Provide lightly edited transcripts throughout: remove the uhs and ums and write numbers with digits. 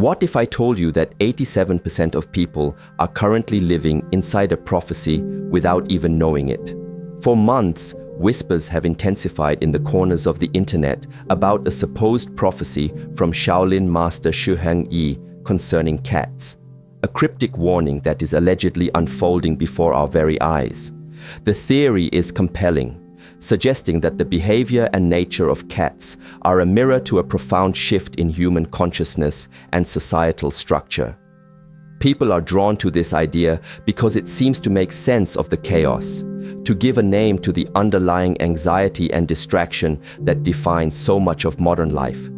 What if I told you that 87% of people are currently living inside a prophecy without even knowing it? For months, whispers have intensified in the corners of the internet about a supposed prophecy from Shaolin master Shi Heng Yi concerning cats. A cryptic warning that is allegedly unfolding before our very eyes. The theory is compelling, suggesting that the behavior and nature of cats are a mirror to a profound shift in human consciousness and societal structure. People are drawn to this idea because it seems to make sense of the chaos, to give a name to the underlying anxiety and distraction that defines so much of modern life.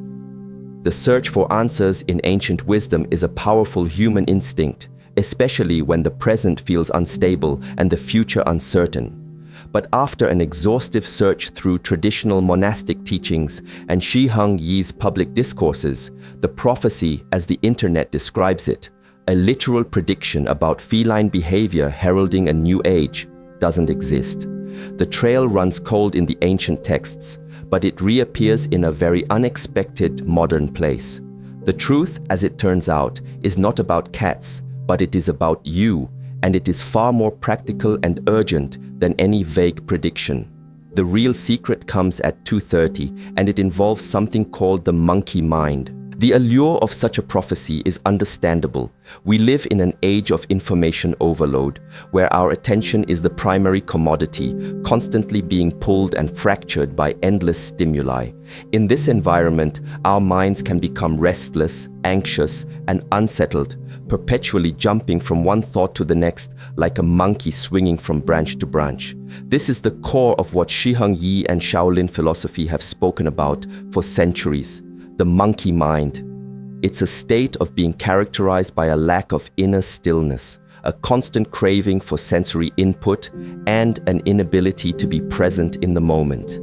The search for answers in ancient wisdom is a powerful human instinct, especially when the present feels unstable and the future uncertain. But after an exhaustive search through traditional monastic teachings and Shi Heng Yi's public discourses, the prophecy, as the internet describes it, a literal prediction about feline behavior heralding a new age, doesn't exist. The trail runs cold in the ancient texts, but it reappears in a very unexpected modern place. The truth, as it turns out, is not about cats, but it is about you, and it is far more practical and urgent than any vague prediction. The real secret comes at 2:30, and it involves something called the monkey mind. The allure of such a prophecy is understandable. We live in an age of information overload, where our attention is the primary commodity, constantly being pulled and fractured by endless stimuli. In this environment, our minds can become restless, anxious, and unsettled, perpetually jumping from one thought to the next like a monkey swinging from branch to branch. This is the core of what Shi Heng Yi and Shaolin philosophy have spoken about for centuries. The monkey mind. It's a state of being characterized by a lack of inner stillness, a constant craving for sensory input, and an inability to be present in the moment.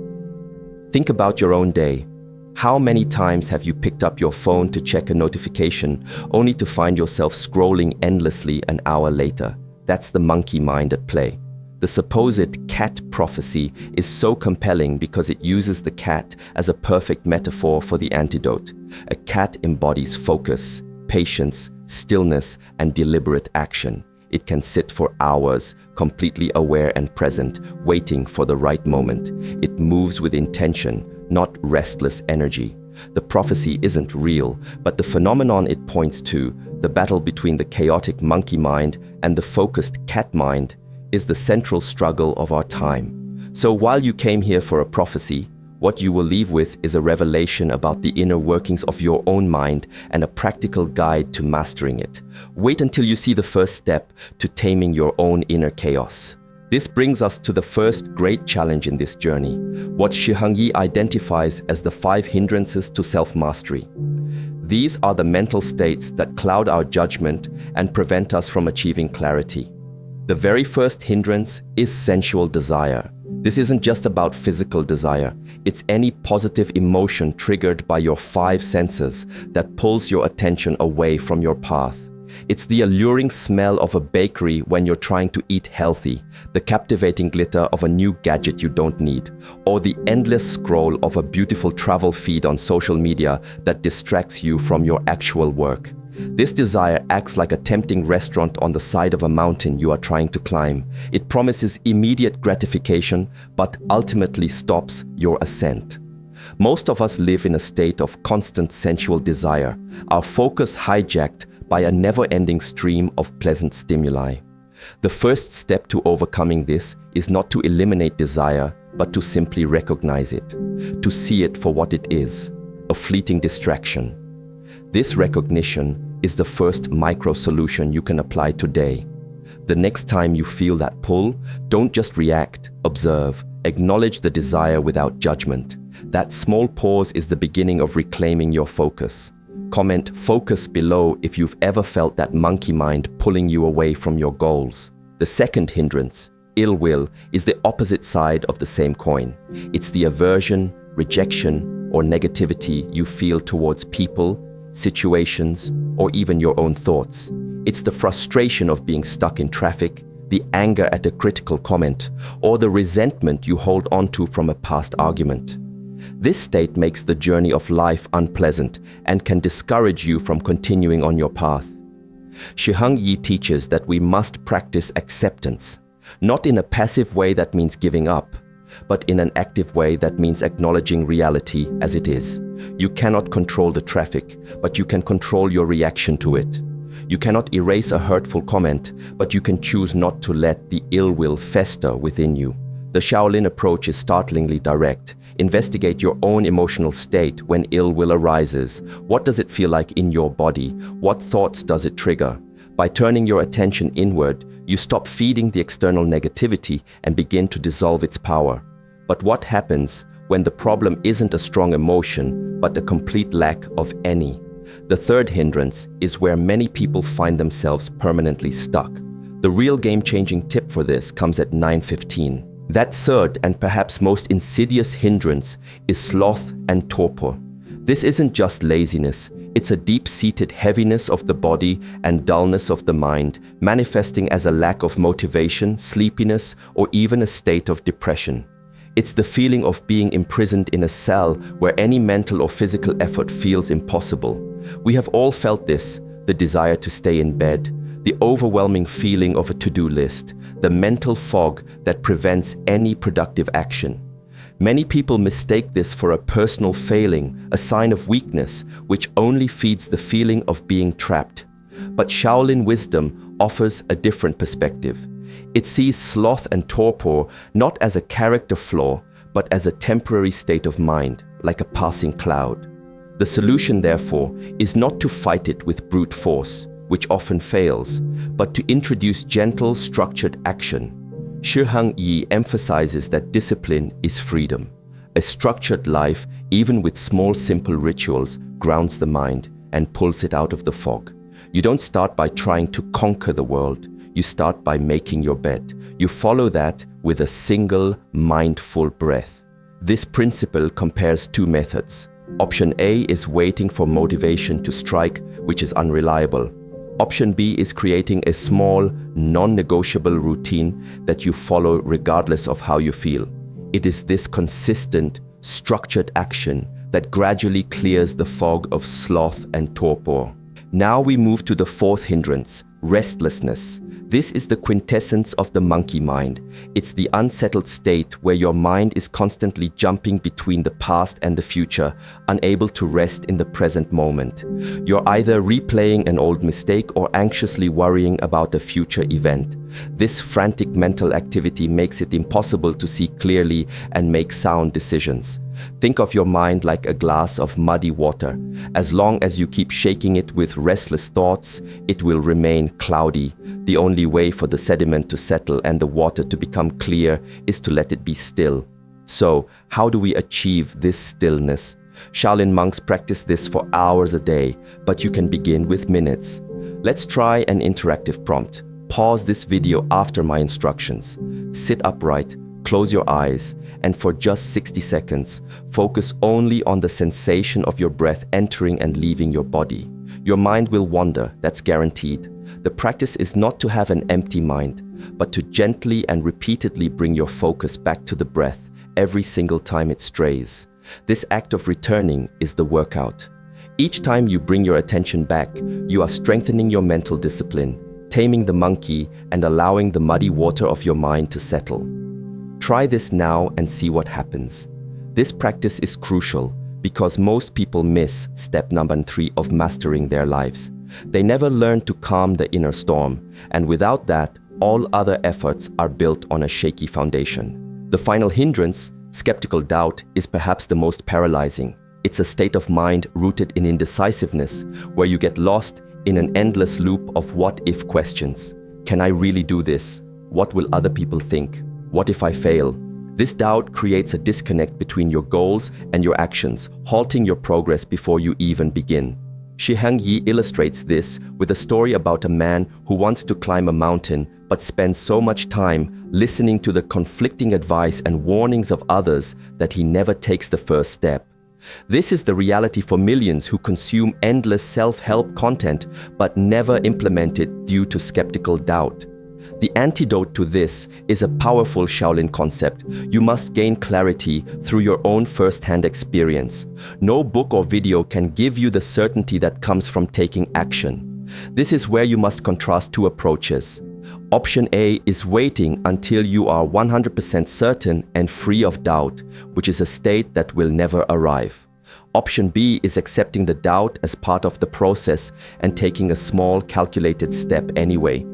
Think about your own day. How many times have you picked up your phone to check a notification, only to find yourself scrolling endlessly an hour later? That's the monkey mind at play. The supposed cat prophecy is so compelling because it uses the cat as a perfect metaphor for the antidote. A cat embodies focus, patience, stillness, and deliberate action. It can sit for hours, completely aware and present, waiting for the right moment. It moves with intention, not restless energy. The prophecy isn't real, but the phenomenon it points to, the battle between the chaotic monkey mind and the focused cat mind, is the central struggle of our time. So while you came here for a prophecy, what you will leave with is a revelation about the inner workings of your own mind and a practical guide to mastering it. Wait until you see the first step to taming your own inner chaos. This brings us to the first great challenge in this journey, what Shi Heng Yi identifies as the 5 hindrances to self-mastery. These are the mental states that cloud our judgment and prevent us from achieving clarity. The very first hindrance is sensual desire. This isn't just about physical desire. It's any positive emotion triggered by your 5 senses that pulls your attention away from your path. It's the alluring smell of a bakery when you're trying to eat healthy, the captivating glitter of a new gadget you don't need, or the endless scroll of a beautiful travel feed on social media that distracts you from your actual work. This desire acts like a tempting restaurant on the side of a mountain you are trying to climb. It promises immediate gratification, but ultimately stops your ascent. Most of us live in a state of constant sensual desire, our focus hijacked by a never-ending stream of pleasant stimuli. The first step to overcoming this is not to eliminate desire, but to simply recognize it, to see it for what it is, a fleeting distraction. This recognition is the first micro-solution you can apply today. The next time you feel that pull, don't just react, observe, acknowledge the desire without judgment. That small pause is the beginning of reclaiming your focus. Comment "focus" below if you've ever felt that monkey mind pulling you away from your goals. The second hindrance, ill will, is the opposite side of the same coin. It's the aversion, rejection, or negativity you feel towards people, situations, or even your own thoughts. It's the frustration of being stuck in traffic, the anger at a critical comment, or the resentment you hold onto from a past argument. This state makes the journey of life unpleasant and can discourage you from continuing on your path. Shi Heng Yi teaches that we must practice acceptance, not in a passive way that means giving up, but in an active way that means acknowledging reality as it is. You cannot control the traffic, but you can control your reaction to it. You cannot erase a hurtful comment, but you can choose not to let the ill will fester within you. The Shaolin approach is startlingly direct. Investigate your own emotional state when ill will arises. What does it feel like in your body? What thoughts does it trigger? By turning your attention inward, you stop feeding the external negativity and begin to dissolve its power. But what happens when the problem isn't a strong emotion, but a complete lack of any? The third hindrance is where many people find themselves permanently stuck. The real game-changing tip for this comes at 9:15. That third and perhaps most insidious hindrance is sloth and torpor. This isn't just laziness, it's a deep-seated heaviness of the body and dullness of the mind, manifesting as a lack of motivation, sleepiness, or even a state of depression. It's the feeling of being imprisoned in a cell where any mental or physical effort feels impossible. We have all felt this, the desire to stay in bed, the overwhelming feeling of a to-do list, the mental fog that prevents any productive action. Many people mistake this for a personal failing, a sign of weakness, which only feeds the feeling of being trapped. But Shaolin wisdom offers a different perspective. It sees sloth and torpor not as a character flaw, but as a temporary state of mind, like a passing cloud. The solution, therefore, is not to fight it with brute force, which often fails, but to introduce gentle, structured action. Shi Heng Yi emphasizes that discipline is freedom. A structured life, even with small, simple rituals, grounds the mind and pulls it out of the fog. You don't start by trying to conquer the world. You start by making your bed. You follow that with a single, mindful breath. This principle compares two methods. Option A is waiting for motivation to strike, which is unreliable. Option B is creating a small, non-negotiable routine that you follow regardless of how you feel. It is this consistent, structured action that gradually clears the fog of sloth and torpor. Now we move to the fourth hindrance, restlessness. This is the quintessence of the monkey mind. It's the unsettled state where your mind is constantly jumping between the past and the future, unable to rest in the present moment. You're either replaying an old mistake or anxiously worrying about a future event. This frantic mental activity makes it impossible to see clearly and make sound decisions. Think of your mind like a glass of muddy water. As long as you keep shaking it with restless thoughts, it will remain cloudy. The only way for the sediment to settle and the water to become clear is to let it be still. So, how do we achieve this stillness? Shaolin monks practice this for hours a day, but you can begin with minutes. Let's try an interactive prompt. Pause this video after my instructions. Sit upright, close your eyes, and for just 60 seconds, focus only on the sensation of your breath entering and leaving your body. Your mind will wander, that's guaranteed. The practice is not to have an empty mind, but to gently and repeatedly bring your focus back to the breath every single time it strays. This act of returning is the workout. Each time you bring your attention back, you are strengthening your mental discipline, taming the monkey, and allowing the muddy water of your mind to settle. Try this now and see what happens. This practice is crucial because most people miss step number 3 of mastering their lives. They never learn to calm the inner storm, and without that, all other efforts are built on a shaky foundation. The final hindrance, skeptical doubt, is perhaps the most paralyzing. It's a state of mind rooted in indecisiveness, where you get lost in an endless loop of what-if questions. Can I really do this? What will other people think? What if I fail? This doubt creates a disconnect between your goals and your actions, halting your progress before you even begin. Shi Heng Yi illustrates this with a story about a man who wants to climb a mountain but spends so much time listening to the conflicting advice and warnings of others that he never takes the first step. This is the reality for millions who consume endless self-help content but never implement it due to skeptical doubt. The antidote to this is a powerful Shaolin concept. You must gain clarity through your own first-hand experience. No book or video can give you the certainty that comes from taking action. This is where you must contrast two approaches. Option A is waiting until you are 100% certain and free of doubt, which is a state that will never arrive. Option B is accepting the doubt as part of the process and taking a small, calculated step anyway.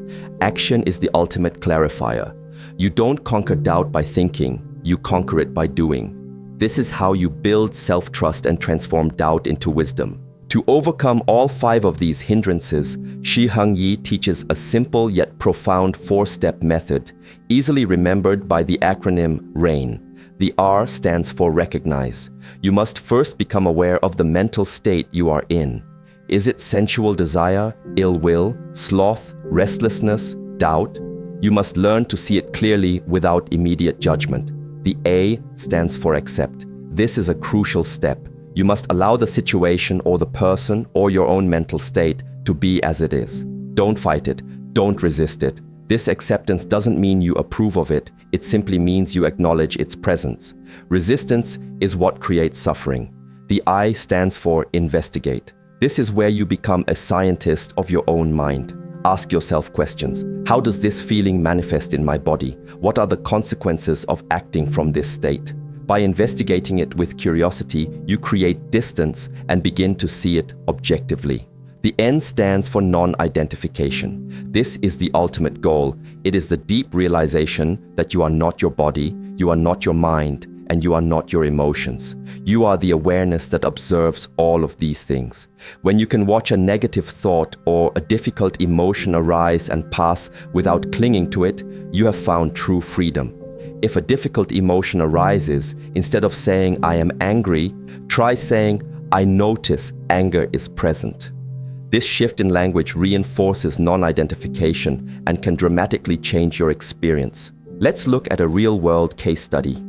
Action is the ultimate clarifier. You don't conquer doubt by thinking, you conquer it by doing. This is how you build self-trust and transform doubt into wisdom. To overcome all 5 of these hindrances, Shi Heng Yi teaches a simple yet profound 4-step method, easily remembered by the acronym RAIN. The R stands for recognize. You must first become aware of the mental state you are in. Is it sensual desire, ill will, sloth, restlessness, doubt? You must learn to see it clearly without immediate judgment. The A stands for accept. This is a crucial step. You must allow the situation or the person or your own mental state to be as it is. Don't fight it. Don't resist it. This acceptance doesn't mean you approve of it. It simply means you acknowledge its presence. Resistance is what creates suffering. The I stands for investigate. This is where you become a scientist of your own mind. Ask yourself questions. How does this feeling manifest in my body? What are the consequences of acting from this state? By investigating it with curiosity, you create distance and begin to see it objectively. The N stands for non-identification. This is the ultimate goal. It is the deep realization that you are not your body, you are not your mind, and you are not your emotions. You are the awareness that observes all of these things. When you can watch a negative thought or a difficult emotion arise and pass without clinging to it, you have found true freedom. If a difficult emotion arises, instead of saying, I am angry, try saying, I notice anger is present. This shift in language reinforces non-identification and can dramatically change your experience. Let's look at a real-world case study.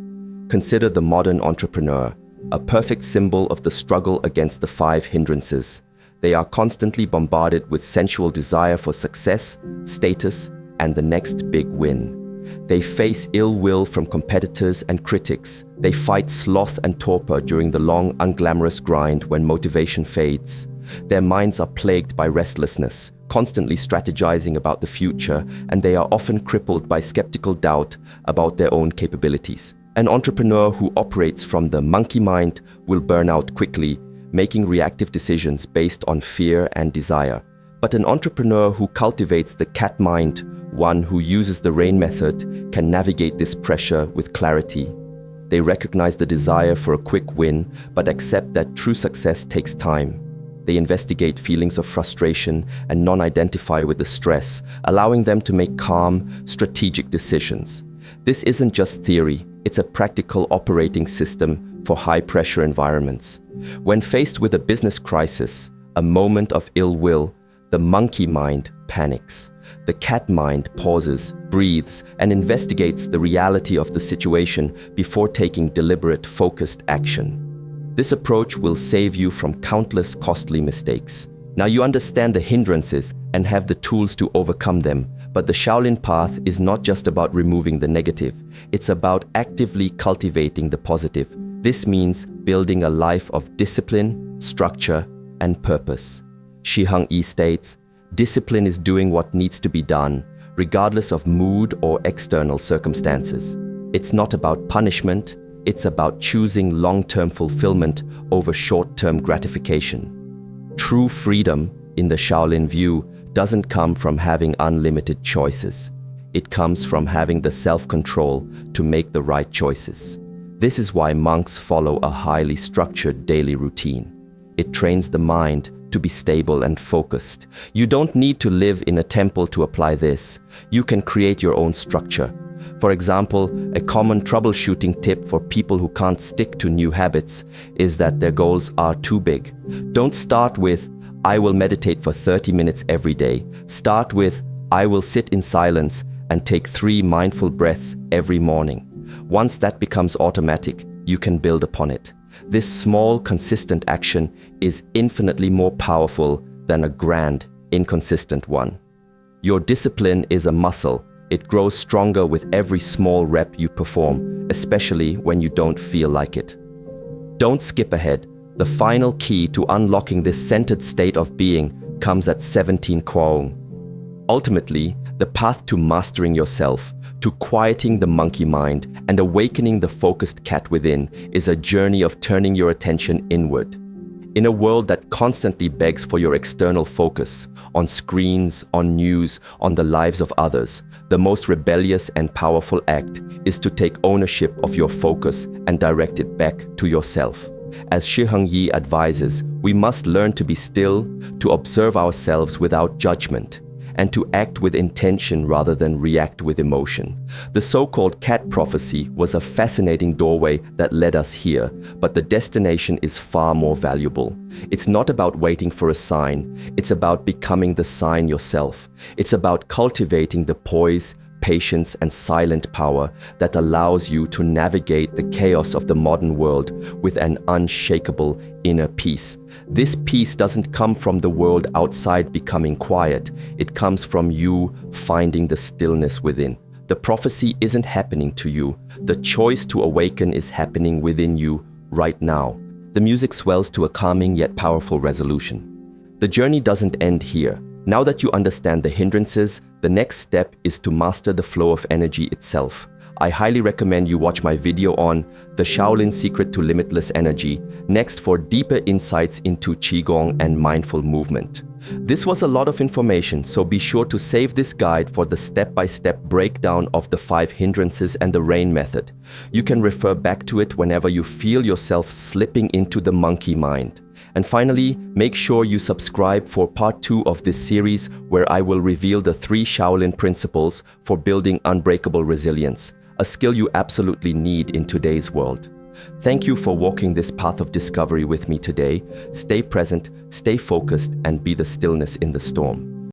Consider the modern entrepreneur, a perfect symbol of the struggle against the 5 hindrances. They are constantly bombarded with sensual desire for success, status, and the next big win. They face ill will from competitors and critics. They fight sloth and torpor during the long, unglamorous grind when motivation fades. Their minds are plagued by restlessness, constantly strategizing about the future, and they are often crippled by skeptical doubt about their own capabilities. An entrepreneur who operates from the monkey mind will burn out quickly, making reactive decisions based on fear and desire. But an entrepreneur who cultivates the cat mind, one who uses the RAIN method, can navigate this pressure with clarity. They recognize the desire for a quick win, but accept that true success takes time. They investigate feelings of frustration and non-identify with the stress, allowing them to make calm, strategic decisions. This isn't just theory, it's a practical operating system for high-pressure environments. When faced with a business crisis, a moment of ill will, the monkey mind panics. The cat mind pauses, breathes, and investigates the reality of the situation before taking deliberate, focused action. This approach will save you from countless costly mistakes. Now you understand the hindrances and have the tools to overcome them, but the Shaolin path is not just about removing the negative, it's about actively cultivating the positive. This means building a life of discipline, structure, and purpose. Shi Heng Yi states, discipline is doing what needs to be done, regardless of mood or external circumstances. It's not about punishment, it's about choosing long-term fulfillment over short-term gratification. True freedom, in the Shaolin view, doesn't come from having unlimited choices. It comes from having the self-control to make the right choices. This is why monks follow a highly structured daily routine. It trains the mind to be stable and focused. You don't need to live in a temple to apply this. You can create your own structure. For example, a common troubleshooting tip for people who can't stick to new habits is that their goals are too big. Don't start with, I will meditate for 30 minutes every day. Start with, I will sit in silence and take 3 mindful breaths every morning. Once that becomes automatic, you can build upon it. This small, consistent action is infinitely more powerful than a grand, inconsistent one. Your discipline is a muscle, It grows stronger with every small rep you perform, especially when you don't feel like it. Don't skip ahead. The final key to unlocking this centered state of being comes at 17 Kwaung. Ultimately, the path to mastering yourself, to quieting the monkey mind and awakening the focused cat within is a journey of turning your attention inward. In a world that constantly begs for your external focus, on screens, on news, on the lives of others, the most rebellious and powerful act is to take ownership of your focus and direct it back to yourself. As Shi Heng Yi advises, we must learn to be still, to observe ourselves without judgment, and to act with intention rather than react with emotion. The so-called cat prophecy was a fascinating doorway that led us here, but the destination is far more valuable. It's not about waiting for a sign, it's about becoming the sign yourself. It's about cultivating the poise, patience, and silent power that allows you to navigate the chaos of the modern world with an unshakable inner peace. This peace doesn't come from the world outside becoming quiet. It comes from you finding the stillness within. The prophecy isn't happening to you. The choice to awaken is happening within you right now. The music swells to a calming yet powerful resolution. The journey doesn't end here. Now that you understand the hindrances, the next step is to master the flow of energy itself. I highly recommend you watch my video on The Shaolin Secret to Limitless Energy next for deeper insights into Qigong and mindful movement. This was a lot of information, so be sure to save this guide for the step-by-step breakdown of the 5 hindrances and the rain method. You can refer back to it whenever you feel yourself slipping into the monkey mind. And finally, make sure you subscribe for part 2 of this series where I will reveal the 3 Shaolin principles for building unbreakable resilience, a skill you absolutely need in today's world. Thank you for walking this path of discovery with me today. Stay present, stay focused, and be the stillness in the storm.